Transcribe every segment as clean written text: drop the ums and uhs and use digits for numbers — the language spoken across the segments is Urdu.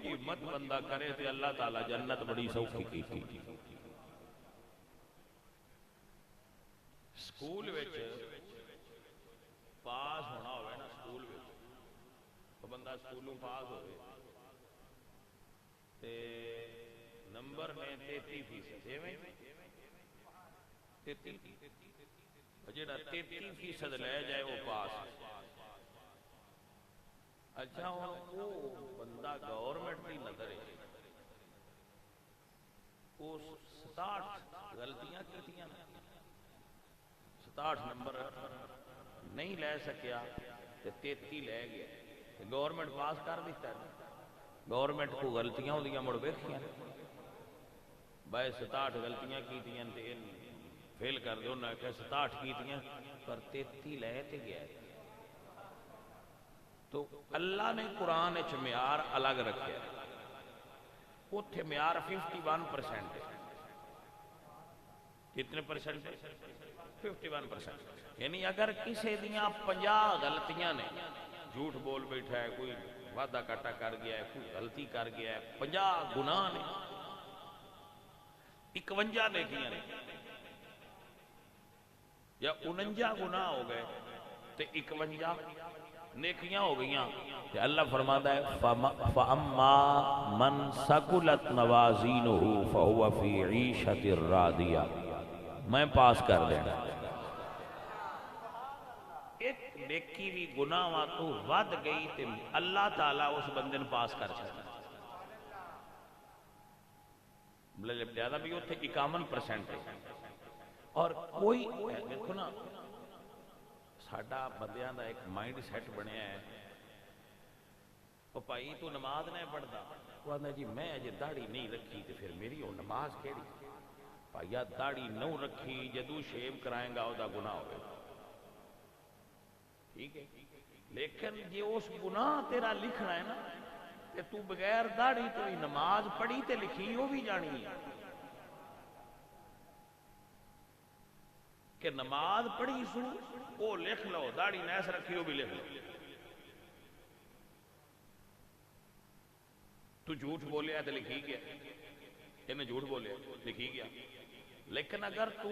جی ہمت بندہ کرے تے اللہ تعالی جنت بڑی سوکھی کی سکول وچ پاس ہونا ہوئے نا سکول وچ تو بندہ سکولوں پاس ہوئے تے نمبر میں 33% ایویں 33 جڑا 33% لے جائے وہ پاس اچھا وہ بندہ گورنمنٹ کی نظر ہے وہ 67 غلطیاں کیتیاں 67 نمبر نہیں لے سکیا تے 33 لے گیا گورنمنٹ پاس کر دیتا ہے گورنمنٹ کو غلطیاں ہوندیاں مڑ ویکھیاں بھائی 67 غلطیاں کیتیاں تے فیل کر دو نہ کہ 67 کیتیاں پر 33 لے تے گیا تو اللہ نے قرآن وچ معیار الگ رکھے اوتھے معیار 51% ہے کتنے پرسنٹ 51% یعنی اگر کسی دیاں 50 غلطیاں نے جھوٹ بول بیٹھا ہے کوئی وعدہ کاٹا کر گیا ہے کوئی غلطی کر گیا ہے 50 گناہ نے 51 نیکیاں نے یا 49 گناہ ہو گئے تو 51 نیکیاں ہو گئیاں کہ اللہ فرماتا ہے فَأَمَّا مَنْ سَقُلَتْ مَوَازِينُهُ فَهُوَ فِي عِيشَةٍ رَاضِيَةٍ میں پاس کر دینا ایک نیکی بھی گناہ تو ود گئی تے اللہ تعالیٰ اس بندے نے پاس کر سکتا زیادہ بھی ہوتے 51% ہے اور کوئی دیکھو نا ساڈا بندیاں دا ایک مائنڈ سیٹ بنیا ہے وہ بھائی تو نماز نہیں پڑھتا وہ آدھا جی میں اجے داڑھی نہیں رکھی تو پھر میری وہ نماز کیڑی بھائیا داڑھی نہ رکھی جدو شیو کرائیں گا وہ گناہ ہوئے ٹھیک ہے لیکن یہ اس گناہ تیرا لکھنا ہے نا کہ تو بغیر داڑھی تو ہی نماز پڑھی تے لکھی وہ بھی جانی ہے کہ نماز پڑھی سو وہ لکھ لو داڑھی نیس رکھی وہ بھی لکھ لو تو جھوٹ بولیا تو لکھی گیا انہیں جھوٹ بولیا لکھی گیا لیکن اگر تو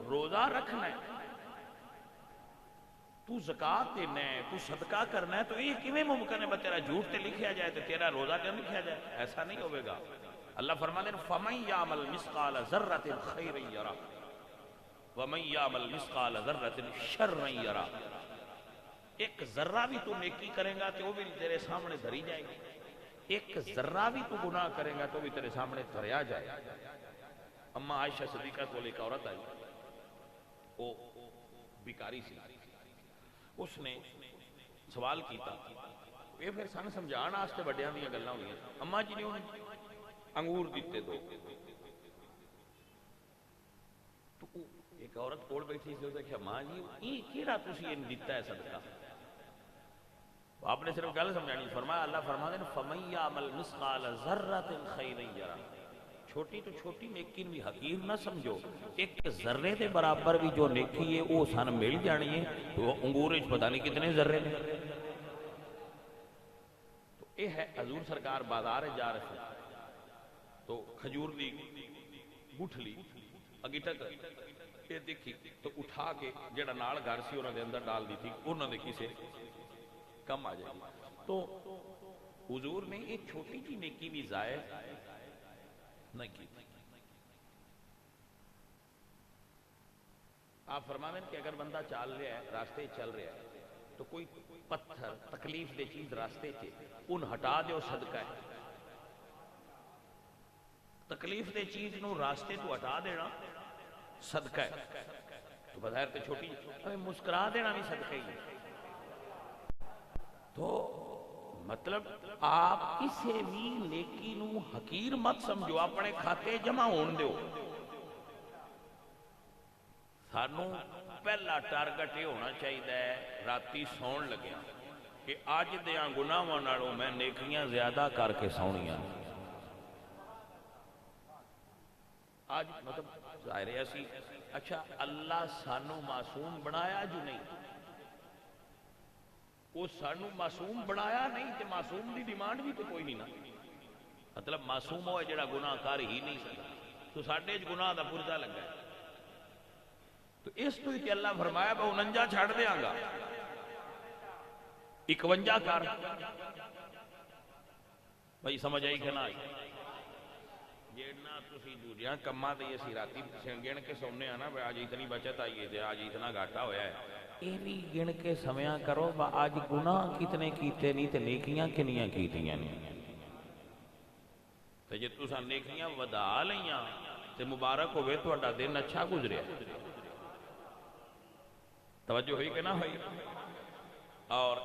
روزہ رکھنا ہے تو زکاة دینا ہے تو صدقہ کرنا ہے تو یہ کیویں ممکن ہے تیرا جھوٹ تے لکھیا جائے تو تیرا روزہ کیوں لکھیا جائے ایسا نہیں ہوئے گا اللہ فرماتے ہیں فَمَنْ يَعْمَلْ مِثْقَالَ ذَرَّةٍ خَيْرًا يَرَهُ وَمَنْ يَعْمَلْ مِثْقَالَ ذَرَّةٍ شَرًّا يَرَهُ ایک ذرہ بھی تو نیکی کریں گا تو وہ بھی تیرے سامنے دھری جائے گی ایک ذرہ بھی تو گناہ کریں گا تو بھی تیرے سامنے دھریا جائے اما عائشہ صدیقہ کو ایک عورت آئی وہ بیکاری سی اس نے سوال کیتا یہ پھر سن سمجھان واسطے بڑیاں دیاں گلاں ہوئیں اما جی نے انگور دیتے دو تو ایک عورت کول بیٹھی سی اسے کہا ماں جی یہ کیڑا تسی ان دیتا ہے صدقہ آپ نے صرف گل سمجھانی فرمایا اللہ فرماتے ہیں فَمَنْ يَعْمَلْ مِثْقَالَ ذَرَّةٍ خَيْرًا يَرَهُ چھوٹی تو چھوٹی نیکی بھی حقیر نہ سمجھو ایک ذرے دے برابر بھی جو نیکی ہے وہ سن مل جانی ہے تو وہ انگور وچ پتہ نہیں کتنے ذرے نے تو یہ ہے حضور سرکار بازار جا رہے تھے تو کھجور دی گٹھلی اگیٹک یہ دیکھی تو اٹھا کے جڑا نال گھر سی انہوں نے اندر ڈال دی تھی انہوں نے کسے کم آ جائے گی تو حضور نے ایک چھوٹی جی نیکی بھی ضائع نہیں کی آپ فرماتے ہیں کہ اگر بندہ چل رہا ہے راستے چل رہا ہے تو کوئی پتھر تکلیف دے چیز راستے چے ان ہٹا دیو صدقہ ہے تکلیف دے چیز نو راستے تو ہٹا دینا صدقہ ہے تو بظاہر تو چھوٹی ہمیں مسکرا دینا بھی صدقہ ہی ہے تو مطلب آپ کسی بھی نیکی نو حقیر مت سمجھو اپنے کھاتے جمع ہون دیو سانو پہلا ٹارگٹ یہ ہونا چاہیے راتی سون لگیا کہ آج دیاں گناہاں نالوں میں نیکیاں زیادہ کر کے سونیاں آج مطلب ظاہر ہے اسی اچھا اللہ سانو معصوم بنایا جو نہیں وہ سانو معصوم بنایا نہیں تے معصوم دی ڈیمانڈ بھی تو کوئی نہیں نا مطلب معصوم ہو جڑا گناہ کر ہی نہیں سکتا، تو ساڈے چ گناہ دا پرزا لگا ہے، تو اس تو ہی اللہ فرمایا میں 49 چھڑ دیاں گا 51 کر، بھائی سمجھ آئی کہ نہ آئی؟ جیڑنا تسی دوجیاں کماں تے اسی راتی گن کے سونے آ نا آج اتنی بچت آئی ہے آج اتنا گھاٹا ہویا ہے، یہ بھی گن کے سمیا کرو آج گناہ کتنے کیتے نہیں تے نیکیاں کنیاں کیتیاں نہیں، تے جے تساں نیکیاں ودا لیاں تے مبارک ہوئے تہاڈا دن اچھا گزریا، توجہ ہوئی کہ نہ ہوئی؟ اور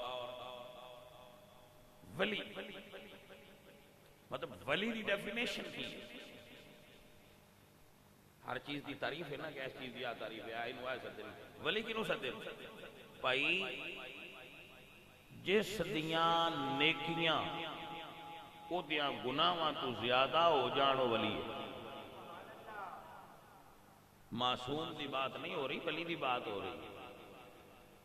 ولی مطلب ولی دی ڈیفینیشن کی ہر چیز دی تعریف ہے نا کہ اس چیز دی تعریف ہے اینو ہے سدے ولی کینوں سدے بھائی جس دیاں نیکیاں او دیاں گناہاں تو زیادہ ہو جان او ولی ہے، معصوم دی بات نہیں ہو رہی ولی دی بات ہو رہی۔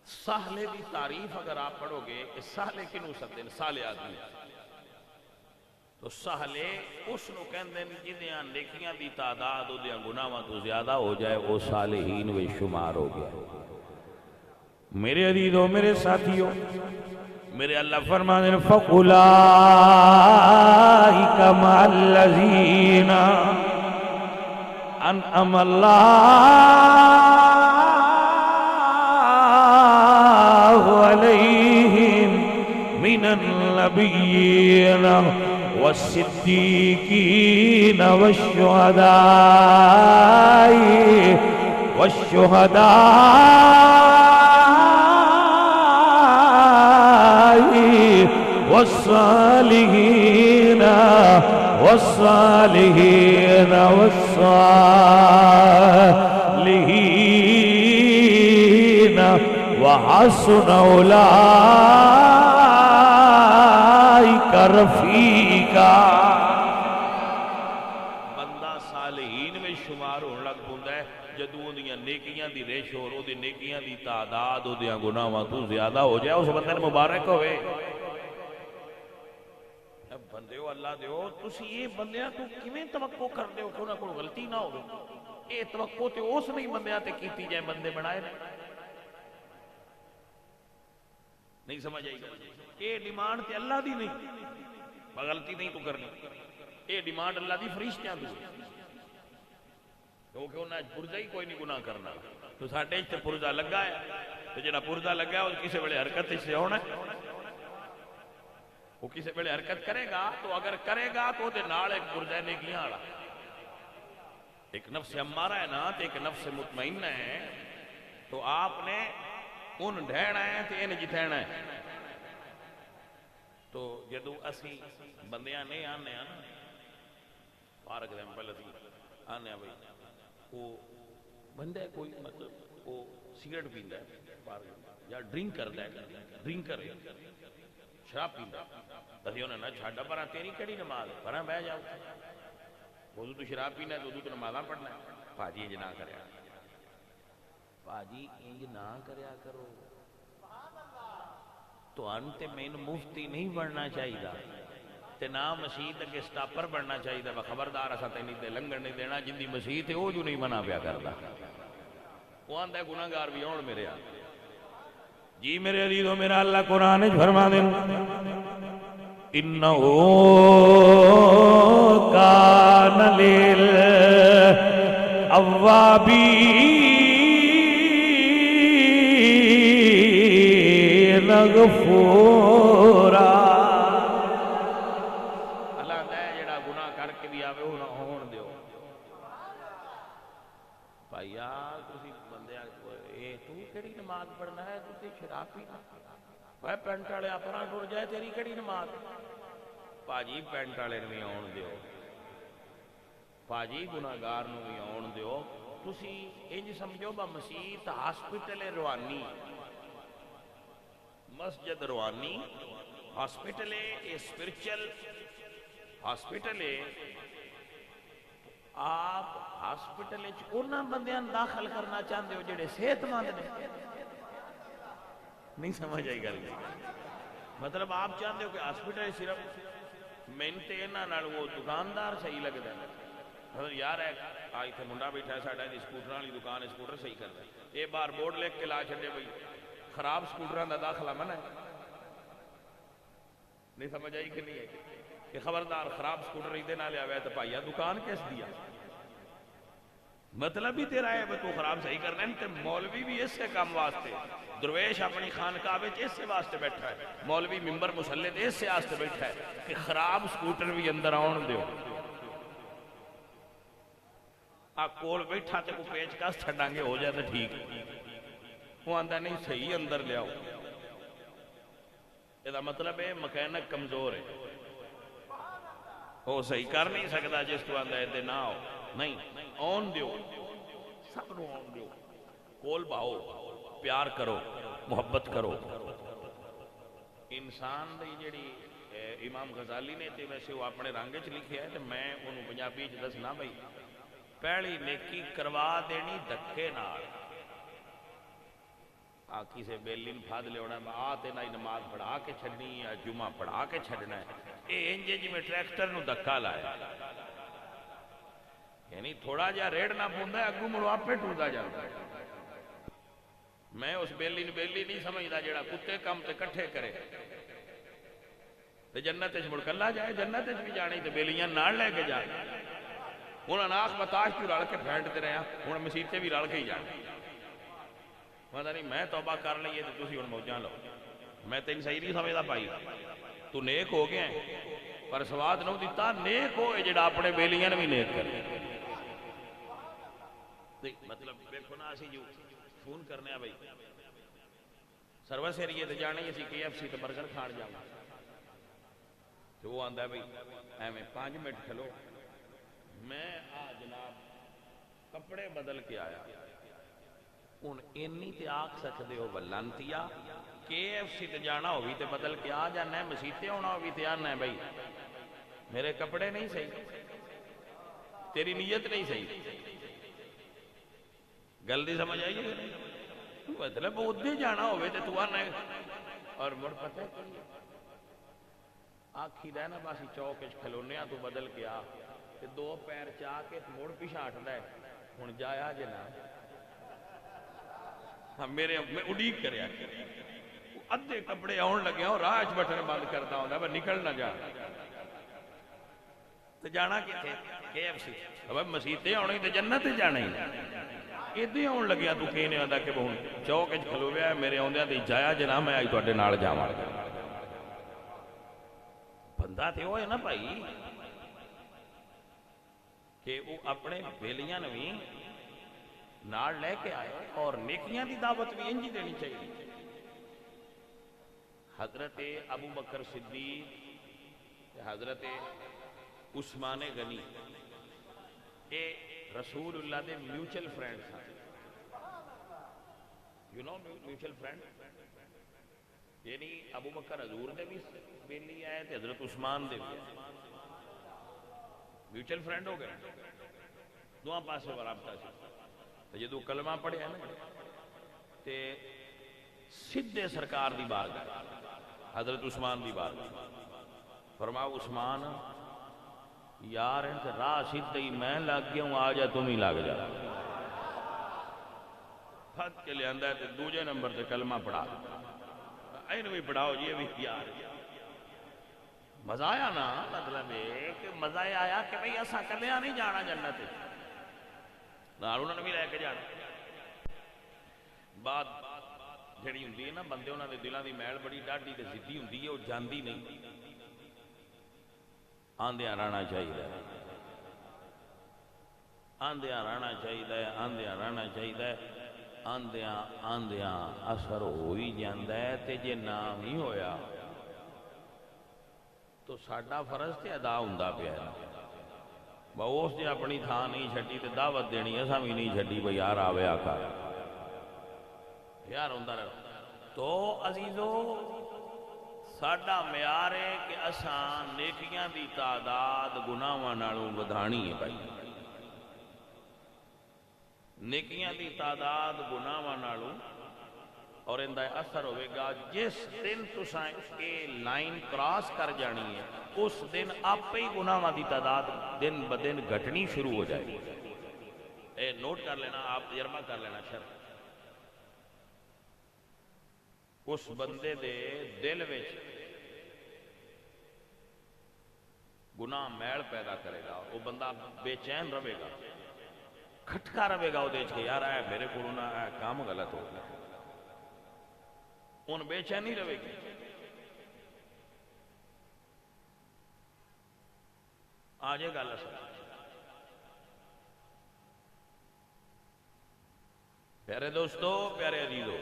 سہلے دی تعریف اگر آپ پڑھو گے کہ سہلے کنوں سدے سالے آدمی، تو سہلے اس نو کہندے نے جدیاں نیکیاں دی تعداد اودیاں گناہاں تو زیادہ ہو جائے وہ صالحین میں شمار ہو گیا۔ میرے عزیزوں میرے ساتھیوں میرے اللہ فرمانے فَأُولَئِكَ مَعَ الَّذِينَ أَنْعَمَ اللَّهُ عَلَيْهِمْ مِنَ النَّبِيِّينَ والصديقين والشهداء والصالحين وحسن أولئك رفیقا، بندہ صالحین میں شمار ہونے لگ پوندا ہے جدوں دیاں نیکیاں دی ریشو اور دی نیکیاں دی تعداد او دیاں گناہاں تو زیادہ ہو جائے، اس بندے نے مبارک ہوئے۔ اب بندے ہو اللہ دیو تسی یہ بندیاں تو کیویں توقع کردے ہو کہ انہاں کول غلطی نہ ہوے؟ اے توقع تے اس نہیں بندیاں تے کیتی جائے بندے بنائے نہیں سمجھ آئی گا؟ یہ ڈیمانڈ تے اللہ دی نہیں، غلطی نہیں تو کرنی، یہ ڈیمانڈ اللہ دی فرشتیاں دی، کیونکہ انہیں پرزہ ہی کوئی نہیں گناہ کرنا، تو ساڈے تے پرزہ لگا ہے، تو جڑا پرزہ لگا ہے وہ کسی ویلے حرکت سے ہونا ہے، وہ کسی ویلے حرکت کرے گا، تو اگر کرے گا تو دے نال ایک پرزہ نیکیاں والا، ایک نفس امارہ ہے نا تو ایک نفس مطمئنہ ہے، تو آپ نے ان ڈھیڑا ہے تو ان جتھیڑا ہے، تو جدو اسی بندیاں نہیں آنے ہیں فار ایگزامپل اسی آنے ہیں بھائی وہ بندہ کوئی مطلب وہ سگریٹ پیندا ہے یا ڈرنک کردا ہے، ڈرنکر ہے شراب پیندا ہے، اسی انہاں نے چھاڈا پراں تیری کیڑی نماز ہے پراں بیٹھ جاؤ، وضو تو شراب پینا ہے وضو تو نمازاں پڑھنا ہے، بھاجی انج نہ کریا بھاجی انج نہ کریا کرو، تو انتے مین مفتی نہیں بننا چاہیے تے نہ مسیح کے سٹاپر بننا چاہیے، خبردار اساں تے نہیں لنگن نہیں دینا، جن دی مسیح تے او جو نہیں منع پیا کردا، وہ آندا ہے گناہگار بھی آن میرے آ جی میرے عزیزو میرا اللہ قرآن فرما دے انہو کان للأوابین غفورا، اللہ دے جڑا گناہ کر کے بھی آوے ہونا ہون دیو بھائی یار تسی بندے اے تو کیڑی نماز پڑھنا ہے تو شراب پینا بھائی پینٹ والے اپنا ٹر جائے تیری کیڑی نماز پاجی پینٹ والے بھی آن دیو پاجی گناہگار نو بھی آن دیو، تسی انج سمجھو با مسیت ہاسپٹل روانی مسجد روانی ہاسپٹل ہے اسپرچل ہاسپٹل ہے، آپ ہاسپٹل انہاں بندیاں داخل کرنا چاہتے ہو جڑے صحت مند نے، نہیں سمجھ آئی گل، مطلب آپ چاہتے ہو کہ ہاسپٹل صرف ਮੈਨੂੰ ਤੇ ਇਹਨਾਂ ਨਾਲ ਉਹ ਦੁਕਾਨਦਾਰ ਸਹੀ ਲੱਗਦਾ ਯਾਰ ਹੈ ਆ ਇੱਥੇ ਮੁੰਡਾ ਬੈਠਾ ਸਾਡਾ ਇਹਦੀ ਸਕੂਟਰਾਂ ਵਾਲੀ ਦੁਕਾਨ ਹੈ ਸਕੂਟਰ ਸਹੀ ਕਰਦਾ ਇਹ ਬਾਹਰ ਬੋਰਡ ਲਿਖ ਕੇ ਲਾ ਛੱਡੇ ਬਈ ਖਰਾਬ ਸਕੂਟਰਾਂ ਦਾ ਦਾਖਲਾ ਮਨਾ ਹੈ ਨਹੀਂ ਸਮਝ ਆਈ ਕਿ ਨਹੀਂ ਹੈ کہ خبردار خراب سکوٹر ادھر نہ لیا ہوا ہے تو بھائیا دکان کیس دیا مطلب ہی تیرا ہے تو خراب صحیح کرنا ہے مولوی بھی اس سے کام واسطے درویش اپنی خانقاہ میں اس سے واسطے بیٹھا ہے مولوی ممبر مسلط اس سے واسطے بیٹھا ہے کہ خراب سکوٹر بھی اندر آن دیو کول بیٹھا تے کو پیچ کس چھڑاں گے ہو جائے تو ٹھیک وہ آندہ نہیں صحیح اندر لیا یہ مطلب ہے مکینک کمزور ہے وہ صحیح کر نہیں سکتا جس کو آندہ ہے نہ ہو نہیں آن دیو سب نو آن دیو کول باؤ پیار کرو محبت کرو انسان دی جڑی امام غزالی نے تے ویسے وہ اپنے رنگ چ لکھیا ہے تے میں انہوں پنجابی چ دسنا بھائی پہلی نیکی کروا دینی دھکے نال آکی سے بیلین پھاد لے ہونا ہے آتے نہ نماز پڑھا کے چھڑنی یا جمعہ پڑھا کے چھڑنا ہے اے انجے جی میں ٹریکٹر نو دھکا لائے یعنی تھوڑا جا ریڑ نہ پوندا ہے اگو مڑو آپ پہ ٹوٹا جاتا ہے میں اس بیلی نہیں سمجھدا جڑا کتے کم تے کٹھے کرے تے جنت وچ مڑ کلا جائے جنت وچ بھی جانی تے بیلیاں نال لے کے جائے انہاں ناخ بتاش کیوں رل کے پھینٹتے رہے ہن مسیتے بھی رل کے ہی جانے مطلب نہیں میں توبہ کر لئیے تو تسی ہن موجاں لو میں تین صحیح نہیں سمجھدا پائی تو نیک ہو گیا ہے پر سواد نو دیتا نیک ہوئے جڑا اپنے بیلیاں بھی نیک کرے مطلب بے خنا سی جو فون کرنے بھائی سروس ایریے تے جانے اسی کے ایف سی تے برگر کھان جاؤں تو وہ آندہ ہے بھائی میں 5 منٹ کھلو میں جناب کپڑے بدل کے آیا ان اینی تے آکھ سکتے ہو بلانتیا کے ایف سی تے جانا ہوئی تے بدل کے آ جانا ہے مسیتے ہونا ہوئی تے آنا ہے بھائی میرے کپڑے نہیں صحیح تیری نیت نہیں صحیح گلدی سمجھ آئیے مطلب ادھے جانا ہوئے تے تو آنا ہے اور مڑ پتہ ہے آکھی رہنا باسی چوکش کھلونیا تو بدل کے آ تے 2 پیر چاہ کے موڑ پیشا ہٹدا ہے ہن جایا جنا میرے میں اڈیق کریا ادھے کپڑے آن لگے ہوں راج بٹن بند کرتا ہوں میں نکل نہ جا تو جانا کی تھے کے ایف سی اب مسیتے ہونے تو جنت جانا ہی ادھے آن لگیا تو کہنے آدھا کہ بہن چوک کھلو گیا میرے آندھا تو جایا جنا میں آئی تو اڈے نال جا مار بندہ تھے ہوئے نا بھائی کہ وہ اپنے بیلیاں نوی نار لے کے آئے اور نیکیاں دی دعوت بھی انجی دینی چاہیے حضرت ابو بکر صدیق حضرت عثمان غنی اے رسول اللہ دے میوچل فرینڈ تھا یو نو میوچل فرینڈ یعنی ابو بکر حضور دے بھی بیلی آئے تھے حضرت عثمان دے بھی میوچل فرینڈ ہو گئے دعا پاسے ورابطہ سے جدو کلمہ پڑھے ہیں نا تے سدھے سرکار دی بار گئے حضرت عثمان دی بار گئے فرماؤ عثمان یار راہ سدھے ہی میں لگ گیا ہوں آجا تم ہی لگ جا پھت کے لئے اندہ ہے دوجہ نمبر تے کلمہ پڑھا این بھی پڑھاؤ یہ بھی یار مزہ آیا نا مطلب ہے کہ مزہ آیا کہ بھئی ایسا کلیا نہیں جانا جنت نال انہوں نے بھی لے کے جانا بات جڑی ہوندی ہے نا بندے انہوں نے دلوں دی میل بڑی ڈاڈی تے ضدی ہوندی ہے وہ جاندی نہیں آندیاں رہنا چاہیے آندیاں رہنا چاہیے آندیاں رہنا چاہیے آندیاں اثر ہو ہی جاندا ہے تے جے نہ نہیں ہویا تو ساڈا فرض تے ادا ہوندا پیا ہے اس نے اپنی تھان نہیں چھٹی تے دعوت دینی ایسا بھی نہیں چھٹی بھئی یار آوے آقا یار ہوندہ رہا تو عزیزو ساڈا معیار ہے کہ اساں نیکیاں دی تعداد گناہاں نالوں ودھانی ہے بھائی نیکیاں دی تعداد گناہاں نالوں اور اندہ اثر ہوئے گا جس دن تساں یہ لائن کراس کر جانی ہے اس دن آپ ہی گناہاں دی تعداد دن بدن گھٹنی شروع ہو جائے گی. اے نوٹ کر لینا، آپ تجربہ کر لینا. شرط اس بندے دے دل وچ گناہ میل پیدا کرے گا، وہ بندہ بے چین رہے گا، کھٹکا رہے گا، وہ دیکھ کے یار اے میرے کو نہ اے کام غلط ہو گیا، ان بے چینی رہے گی. آجے گا اللہ سب پیارے دوستو، پیارے عزیزو،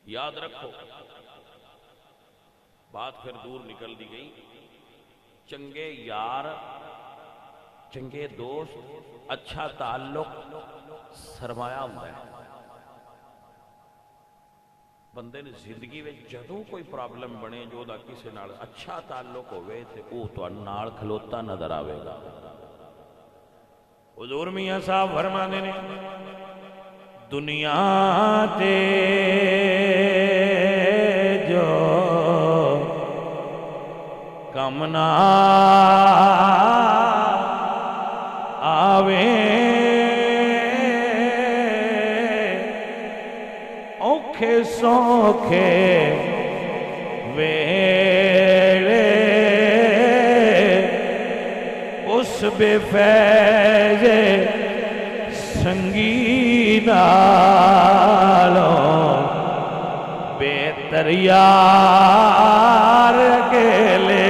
یاد رکھو بات پھر دور نکل دی گئی. چنگے یار، چنگے دوست، اچھا تعلق سرمایہ ہوتا ہے. بندے نے زندگی میں جدوں کوئی پرابلم بنے جو دا کسی نال اچھا تعلق ہوئے تے وہ تو نال کھلوتا نظر آوے گا. حضور میاں صاحب فرماندے نے دنیا تے جو کم نہ آوے اوکھے سوکھے ویلے اس بے فیض سنگی نالوں بہتر یار اکیلے.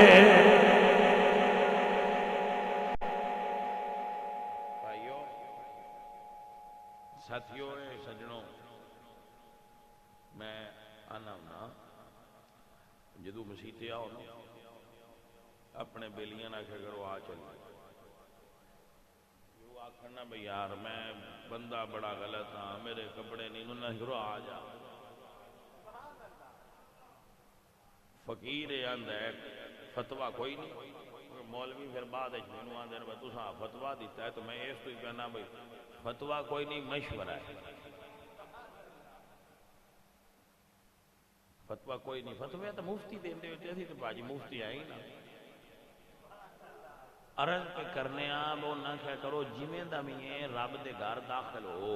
بھائیو، ساتھیو، سجنوں، میں آنا ہونا جدو مسیتے آؤ نا اپنے بیلیاں نہ کہ کرو آ چلو آخرنا بھئی یار میں بندہ بڑا غلط ہاں، میرے کپڑے نہیں، انہوں نے کرو آ جا. فقیر آندہ ہے فتوہ کوئی نہیں، مولوی پھر بعد اچھنوں آندہ ہے تو ساں فتوہ دیتا ہے تو میں اس تو ہی کہنا بھئی فتوہ کوئی نہیں، مشورہ ہے. فتوہ کوئی نہیں، فتوہ تو مفتی دیندے ہوتے تھی تو باجی مفتی آئی نا. عرض پہ کرنے آپ وہ نہ کیا کرو جمیں دا میں رب دے گھر داخل ہو